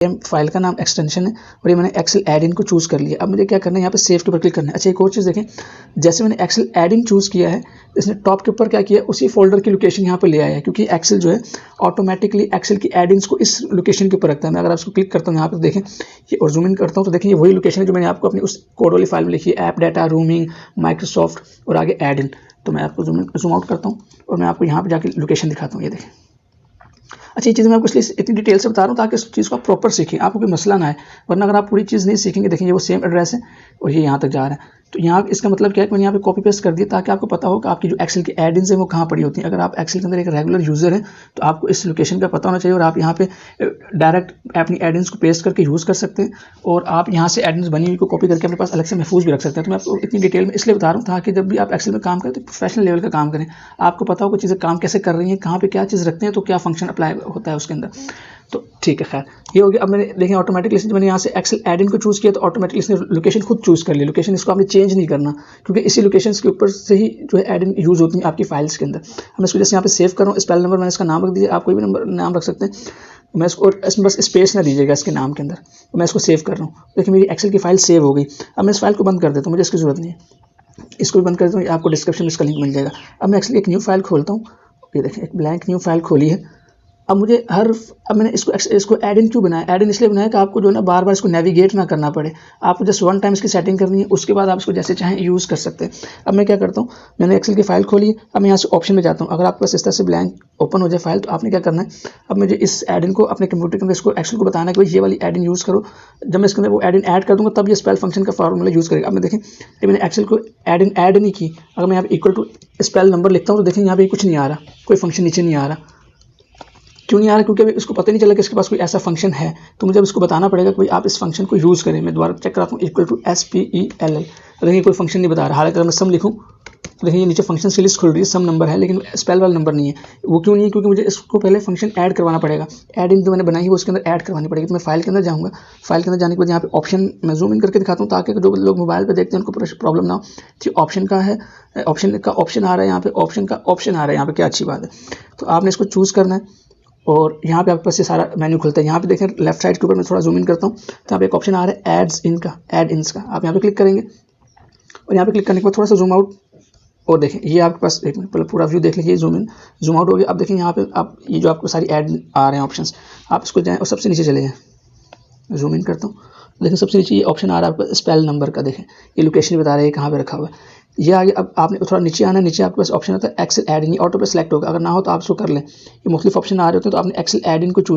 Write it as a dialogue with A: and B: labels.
A: File का नाम extension है और ये मैंने एक्सेल एड इन को चूज़ कर लिया। अब मुझे क्या करना है, यहाँ पे सेव के ऊपर क्लिक करना है। अच्छा, एक और चीज़ देखें, जैसे मैंने एक्सेल एड इन चूज़ किया है, इसने टॉप के ऊपर क्या किया, उसी फोल्डर की लोकेशन यहाँ पे ले आया है, क्योंकि एक्सेल जो है ऑटोमेटिकली एक्सेल की एड इन्स को इस लोकेशन के ऊपर रखता है। मैं अगर आपको क्लिक करता हूँ यहाँ पर देखें ये और जूम इन करता हूँ तो देखें ये वही लोकेशन है जो मैंने आपको अपनी उस कोड वाली फाइल में लिखी है, ऐप डाटा रूमिंग माइक्रोसॉफ्ट और आगे एड इन। तो मैं आपको जूम आउट करता हूँ और मैं आपको यहाँ पर जाकर लोकेशन दिखाता हूँ। ये देखें, अच्छा ये चीज़ मैं आपको इसलिए इतनी डिटेल से बता रहा हूँ ताकि इस चीज़ को आप प्रॉपर सीखें, आपको कोई मसला ना है, वरना अगर आप पूरी चीज़ नहीं सीखेंगे, देखेंगे वो सेम एड्रेस है और ये यहाँ तक जा रहा है। तो यहाँ इसका मतलब क्या है कि मैंने यहाँ पे कॉपी पेस्ट कर दिया ताकि आपको पता हो कि आपकी जो एक्सेल की एड इन्स है वो कहाँ पड़ी होती हैं। अगर आप एक्सेल के अंदर एक रेगुलर यूज़र हैं तो आपको इस लोकेशन का पता होना चाहिए और आप यहाँ पे डायरेक्ट अपनी एड इन्स को पेस्ट करके यूज़ कर सकते हैं और आप यहाँ से एड इन्स बनी हुई को कॉपी करके अपने पास अलग से महफूज भी रख सकते हैं। तो मैं आपको इतनी डिटेल में इसलिए बता रहा हूँ ताकि जब भी आप एक्सेल में काम करें तो प्रोफेशनल लेवल का काम करें, आपको पता हो कि चीज़ें काम कैसे कर रही हैं, कहाँ पर क्या चीज़ रखते हैं तो क्या फंक्शन अप्लाई होता है उसके अंदर। तो ठीक है, खैर ये हो गया। अब मैंने देखें ऑटोमेटिकली जब मैंने यहाँ से एक्सेल एड इन को चूज़ किया तो ऑटोमेटिकली इसने लोकेशन खुद चूज़ कर ली। लोकेशन इसको आपने चेंज नहीं करना, क्योंकि इसी लोकेशन के ऊपर से ही जो है एड इन यूज़ होती है आपकी फाइल्स के अंदर। हम इसको जैसे यहाँ पे सेव कर रहा हूँ, स्पेल नंबर मैंने इसका नाम रख दिया, आप कोई भी नंबर नाम रख सकते हैं। मैं इसको इसमें बस स्पेस ना दीजिएगा इसके नाम के अंदर। तो मैं इसको सेव कर रहा हूँ, देखिए मेरी एक्सेल की फाइल सेव हो गई। अब मैं इस फाइल को बंद कर देता हूँ, मुझे इसकी ज़रूरत नहीं है। इसको भी बंद कर देता हूँ, आपको डिस्क्रिप्शन में इसका लिंक मिल जाएगा। अब मैं एक्सेल एक न्यू फाइल खोलता हूँ, ये देखें एक ब्लैंक न्यू फाइल खोली है। अब मुझे अब मैंने इसको एड इन क्यों बनाया, एड इन इसलिए बनाया कि आपको जो है ना बार बार इसको नेविगेट ना करना पड़े, आपको जस्ट वन टाइम इसकी सेटिंग करनी है, उसके बाद आप इसको जैसे चाहें यूज़ कर सकते हैं। अब मैं क्या करता हूँ, मैंने एक्सेल की फाइल खोली, अब मैं यहाँ से ऑप्शन में जाता हूँ। अगर आपके पास इस तरह से ब्लैंक ओपन हो जाए फाइल तो आपने क्या करना है, अब मुझे इस एड इन को अपने कंप्यूटर के अंदर इसको एक्सेल को बताना है कि भाई ये वाली एड इन यूज़ करो। जब मैं इसके अंदर वो एड इन ऐड कर दूँगा तब ये स्पेल फंक्शन का फार्मूला यूज़ करेगा। अब मैं देखें ये मैंने एक्सेल को एड इन ऐड नहीं की, अगर मैं यहाँ पे इक्वल टू स्पेल नंबर लिखता हूँ तो देखें यहाँ पे कुछ नहीं आ रहा, कोई फंक्शन नीचे नहीं आ रहा। क्यों नहीं आ रहा, क्योंकि अभी उसको पता नहीं चला कि इसके पास कोई ऐसा फंक्शन है। तो मुझे अब इसको बताना पड़ेगा कि भाई आप इस फंक्शन को यूज़ करें। मैं दोबारा चेक कराता हूँ, इक्वल टू SPELL, देखिए कोई फंक्शन नहीं बता रहा। हालांकि अगर मैं सम लिखूँ तो देखिए ये नीचे फंक्शन की लिस्ट खुल रही है, सम नंबर है लेकिन स्पेल वाला नंबर नहीं है। वो क्यों नहीं है, क्योंकि मुझे इसको पहले फंक्शन ऐड करवाना पड़ेगा। ऐड इन जो मैंने बनाई है वो उसके अंदर ऐड करवानी पड़ेगी। तो मैं फाइल के अंदर जाऊँगा, फाइल के अंदर जाने के बाद यहाँ पे ऑप्शन मैं जूम इन करके दिखाता हूँ ताकि जो लोग मोबाइल पर देखते हैं उनको प्रॉब्लम ना हो। तो ऑप्शन का है, ऑप्शन आ रहा है यहाँ पे, ऑप्शन का ऑप्शन आ रहा है यहाँ पे, क्या अच्छी बात है। तो आपने इसको चूज़ करना है और यहाँ पे आपके पास ये सारा मेन्यू खुलता है। यहाँ पे देखें लेफ्ट साइड के ऊपर मैं थोड़ा जूम इन करता हूँ तो यहाँ पे एक ऑप्शन आ रहा है एड्स इन का, एड इन्स का। आप यहाँ पे क्लिक करेंगे और यहाँ पे क्लिक करने के बाद थोड़ा सा जूम आउट और देखें ये आपके पास एक मिनट पूरा व्यू देख लीजिए, जूम इन जूम आउट हो गया। अब देखें यहाँ पे आप ये जो आपको सारी ऐड आ रहे हैं ऑप्शंस, आप इसको जाएँ और सबसे नीचे चले जाएँ। जूम इन करता हूँ, देखें सबसे नीचे ये ऑप्शन आ रहा है आपका स्पेल नंबर का, देखें ये लोकेशन बता रहा है कहाँ पे रखा हुआ है। ये आगे अब आपने थोड़ा नीचे आना है, नीचे आपके पास ऑप्शन होता है एक्सेल एड इन, ऑटो पे सेलेक्ट होगा। अगर ना हो तो आप इसको कर लें, ये मुख्तलिफ ऑप्शन आ रहे होते हैं तो आपने एक्सेल एड इन को चूज